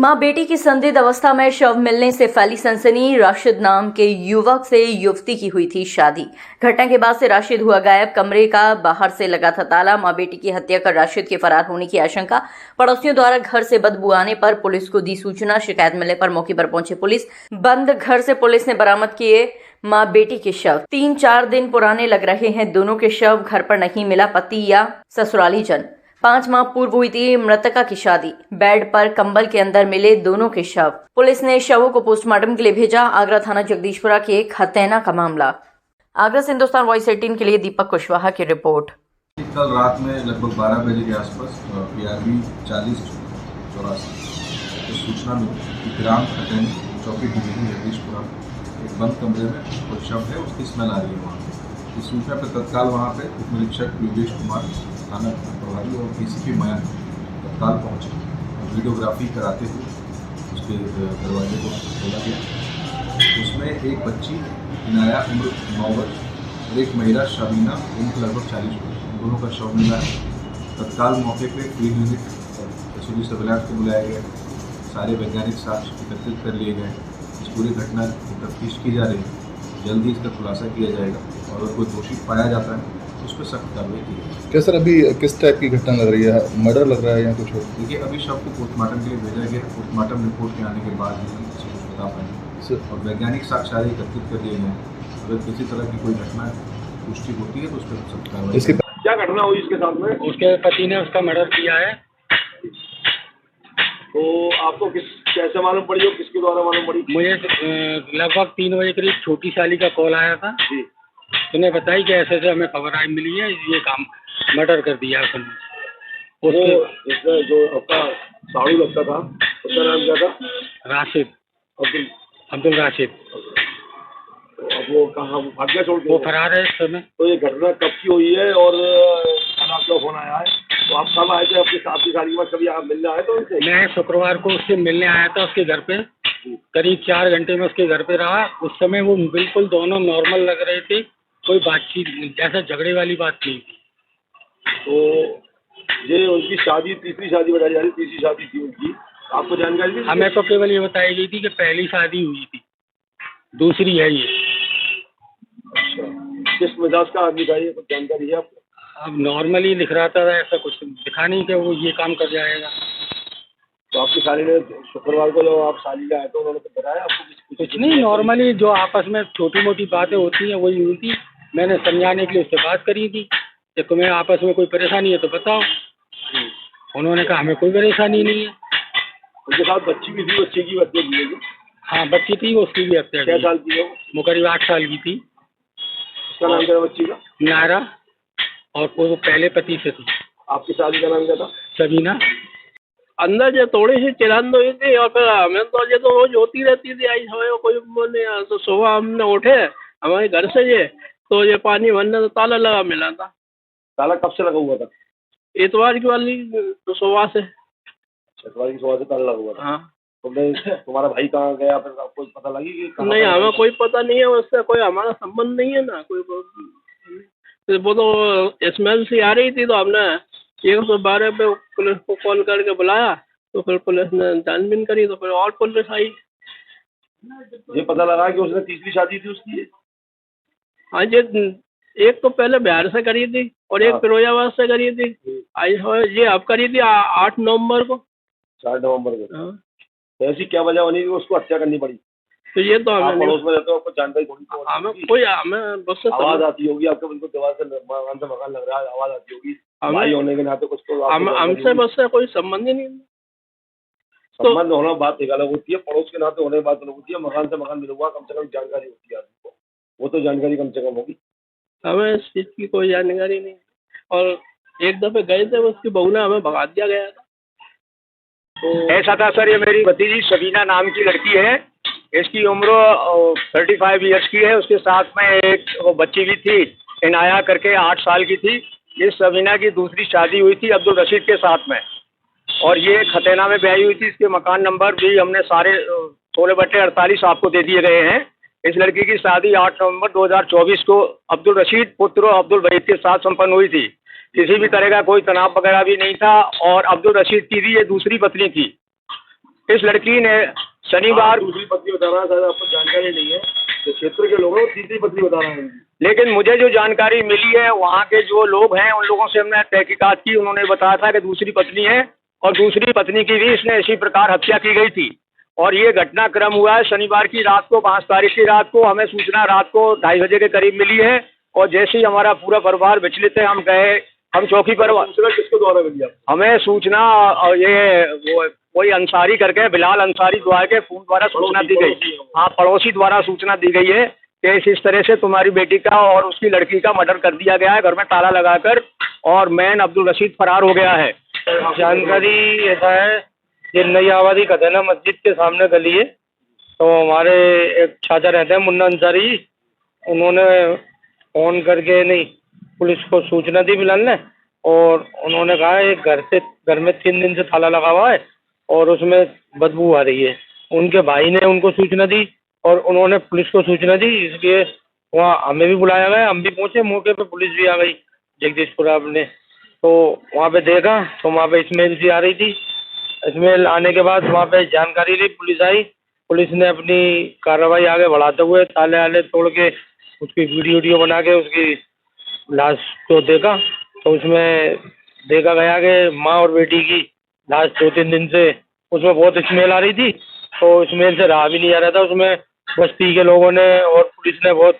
मां बेटी की संदिग्ध अवस्था में शव मिलने से फैली सनसनी। राशिद नाम के युवक से युवती की हुई थी शादी। घटना के बाद से राशिद हुआ गायब। कमरे का बाहर से लगा था ताला। मां बेटी की हत्या कर राशिद के फरार होने की आशंका। पड़ोसियों द्वारा घर से बदबू आने पर पुलिस को दी सूचना। शिकायत मिलने पर मौके पर पहुंची पुलिस। बंद घर से पुलिस ने बरामद किए मां बेटी के शव। 3-4 दिन पुराने लग रहे हैं दोनों के शव। घर पर नहीं मिला पति या ससुराली जन। 5 माह पूर्व हुई थी मृतका की शादी। बेड पर कंबल के अंदर मिले दोनों के शव। पुलिस ने शवों को पोस्टमार्टम के लिए भेजा। आगरा थाना जगदीशपुरा के एक हत्या का मामला। आगरा से हिंदुस्तान वॉइस 18 के लिए दीपक कुशवाहा की रिपोर्ट। कल रात में लगभग 12 बजे के आसपास PRB 4084 की सूचना मिली कि ग्राम खटैन चौकी डिवीजन जगदीशपुरा एक बंद कमरे में कोई शव है, उसकी स्मेल आ रही है वहाँ पे। इस सूचना पर तत्काल वहाँ पे उप निरीक्षक योगेश कुमार, थाना प्रभारी और PCP मयंक तत्काल पहुँचे। वीडियोग्राफी कराते हुए उसके दरवाजे को खोला गया। उसमें एक बच्ची इनाया उम्र 9 वर्ष और एक महिला शबीना उम्र लगभग 40 वर्ष, दोनों का शव मिला है। तत्काल मौके पे फील्ड यूनिट और SOG सर्विलांस को बुलाया गया। सारे वैज्ञानिक साक्ष्य एकत्रित कर लिए गए। इस पूरी घटना की तफ्तीश की जा रही है। जल्दी इसका खुलासा किया जाएगा और अगर कोई दोषी पाया जाता है तो उस पर सख्त कार्रवाई की जाएगी। क्या सर, अभी किस टाइप की घटना लग रही है? मर्डर लग रहा है या कुछ और? देखिए, अभी शव को पोस्टमार्टम के लिए भेजा गया। पोस्टमार्टम रिपोर्ट के आने के बाद ही हम किसी कुछ बता पाएंगे और वैज्ञानिक साक्ष्य आदि एकत्रित कर लिए गए। अगर किसी तरह की कोई घटना पुष्टि होती है तो उस पर सख्त कार्रवाई। क्या घटना हुई इसके साथ में? उसके पति ने उसका मर्डर किया है। तो आपको कैसे मालूम पड़ी और किसके द्वारा मालूम पड़ी? मुझे लगभग 3 बजे करीब छोटी साली का कॉल आया था। जी। उसने बताई कि ऐसे हमें खबर आई मिली है, ये काम मर्डर कर दिया है उसने। उसके इसमें जो आपका साड़ू लगता था उसका नाम क्या था? राशिद, अब्दुल राशिद। तो अब वो कहाँ भाग गया छोड़ के? वो फरार है इस समय। तो ये घटना कब की हुई है और आपका फोन आया है? तो आप कब आए थे अपनी साथी शादी के बाद? कभी आप मिलने आए तो उनसे? मैं शुक्रवार को उससे मिलने आया था उसके घर पे। करीब 4 घंटे में उसके घर पे रहा। उस समय वो बिल्कुल दोनों नॉर्मल लग रहे थे, कोई बातचीत जैसा झगड़े वाली बात नहीं थी। तो ये उनकी शादी तीसरी शादी बताई जा रही, तीसरी शादी थी उनकी, आपको जानकारी थी? हमें तो केवल ये बताई गई थी कि पहली शादी हुई थी, दूसरी है ये। अच्छा, किस मिजाज का आदमी था ये, कुछ जानकारी है आपको? अब नॉर्मली लिख रहा था, ऐसा कुछ दिखा नहीं कि वो ये काम कर जाएगा। तो आपकी साली ने शुक्रवार को जब आप शादी में आए तो उन्होंने कुछ बताया आपको? कुछ नहीं, नॉर्मली जो आपस में छोटी मोटी बातें होती हैं वही हुई थी। मैंने समझाने के लिए उससे बात करी थी कि तुम्हें आपस में कोई परेशानी है तो बताओ। उन्होंने कहा हमें कोई परेशानी नहीं है। उनके साथ बच्ची भी थी, बच्चे की हत्या की है? हाँ, बच्ची थी, उसकी भी हत्या क्या की। साल की है वो करीब 8 साल की थी। उसका नाम क्या था बच्ची का? नायरा, और वो पहले पति से थी। आपकी शादी का नाम क्या था? सबीना। अंदर जो थोड़ी सी चिरांद हुई थी और फिर हमें तो ये तो रोज होती रहती थी। आई समय कोई बोले तो सुबह हमने उठे हमारे घर से ये तो ये पानी भरने तो ताला लगा मिला था। ताला कब से लगा हुआ था? इतवार की वाली तो सुबह से। इतवार की सुबह से ताला लगा हुआ था। हाँ। तुम्हारा भाई कहाँ गया फिर आपको पता लगी कि कहाँ? नहीं, हमें कोई पता नहीं है, उससे कोई हमारा संबंध नहीं है ना कोई। वो तो स्मेल सी आ रही थी तो हमने 112 पे पुलिस को कॉल करके बुलाया तो फिर पुलिस ने छानबीन करी तो फिर और पुलिस आई। ये पता लगा कि उसने तीसरी शादी थी उसकी? हाँ, ये एक तो पहले बिहार से करी थी और एक फिरोजाबाद से करी थी। ये अब करी थी 8 नवंबर को। 4 नवंबर को। हाँ। तो ऐसी क्या वजह बनी कि उसको हत्या करनी पड़ी? तो ये तो आप हमें पड़ोस में रहते हो, आपको जानकारी थोड़ी तो हमें होगी। कोई हमें बस आवाज आती होगी आपको, बिल्कुल दीवार से मकान लग रहा है, आवाज आती होगी। भाई होने के नाते कुछ तो हमसे बस से कोई संबंध ही नहीं। संबंध होना बात एक अलग होती है, पड़ोस के नाते होने की बात अलग होती है। मकान से मकान मिला हुआ, कम से कम जानकारी होती है आदमी को, वो तो जानकारी कम से कम होगी। हमें इस चीज की कोई जानकारी नहीं। और एक दफे गए थे, उसकी बहू ने हमें भगा दिया गया था। तो ऐसा था सर, ये मेरी भतीजी सबीना नाम की लड़की है। इसकी उम्र 35 ईयर्स की है। उसके साथ में एक वो बच्ची भी थी, इनाया करके 8 साल की थी। ये सबीना की दूसरी शादी हुई थी अब्दुल रशीद के साथ में और ये खतेना में ब्याही हुई थी। इसके मकान नंबर भी हमने सारे 16/48 आपको दे दिए गए हैं। इस लड़की की शादी 8 नवंबर 2024 को अब्दुल रशीद पुत्र अब्दुल वहीद के साथ संपन्न हुई थी। किसी भी तरह का कोई तनाव वगैरह भी नहीं था और अब्दुल रशीद की भी ये दूसरी पत्नी थी। इस लड़की ने शनिवार, दूसरी पत्नी बता रहा है, शायद आपको जानकारी नहीं है, जो क्षेत्र के लोग हैं वो तीसरी पत्नी बता रहे हैं। लेकिन मुझे जो जानकारी मिली है वहाँ के जो लोग हैं उन लोगों से हमने तहकीकात की, उन्होंने बताया था कि दूसरी पत्नी है और दूसरी पत्नी की भी इसने इसी प्रकार हत्या की गई थी। और ये घटनाक्रम हुआ है शनिवार की रात को, 5 तारीख की रात को। हमें सूचना रात को 2:30 बजे के करीब मिली है और जैसे ही हमारा पूरा परिवार विचलित है, हम गए, हम चौकी पर। सूचना किसके द्वारा मिली आपको? हमें सूचना ये वो कोई अंसारी करके, बिलाल अंसारी द्वारा के फोन द्वारा सूचना दी गई। हाँ, पड़ोसी द्वारा सूचना दी गई है कि इस तरह से तुम्हारी बेटी का और उसकी लड़की का मर्डर कर दिया गया है घर में ताला लगाकर, और मैन अब्दुल रशीद फरार हो गया है। जानकारी ऐसा है, ये नई आबादी का है ना, मस्जिद के सामने गली है। तो हमारे एक चाचा रहते हैं मुन्ना अंसारी, उन्होंने फ़ोन करके नहीं पुलिस को सूचना दी बिलाल ने, और उन्होंने कहा एक घर में 3 दिन से ताला लगा हुआ है और उसमें बदबू आ रही है। उनके भाई ने उनको सूचना दी और उन्होंने पुलिस को सूचना दी, इसलिए वहाँ हमें भी बुलाया गया। हम भी पहुँचे मौके पे, पुलिस भी आ गई जगदीशपुरा अपने। तो वहाँ पे देखा तो वहाँ पे स्मेल सी आ रही थी। स्मेल आने के बाद वहाँ पे जानकारी ली, पुलिस आई। पुलिस ने अपनी कार्रवाई आगे बढ़ाते हुए ताले वाले तोड़ के उसकी वीडियो बना के उसकी लाश को देखा, तो उसमें देखा गया कि माँ और बेटी की लाश 2-3 दिन से उसमें बहुत स्मेल आ रही थी। तो स्मेल से रहा भी नहीं जा रहा था। उसमें बस्ती के लोगों ने और पुलिस ने बहुत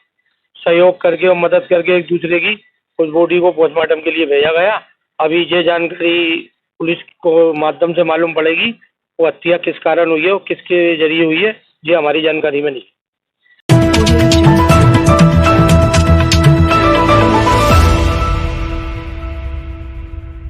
सहयोग करके और मदद करके एक दूसरे की उस बॉडी को पोस्टमार्टम के लिए भेजा गया। अभी ये जानकारी पुलिस को माध्यम से मालूम पड़ेगी वो हत्या किस कारण हुई है और किसके जरिए हुई है, ये हमारी जानकारी में नहीं।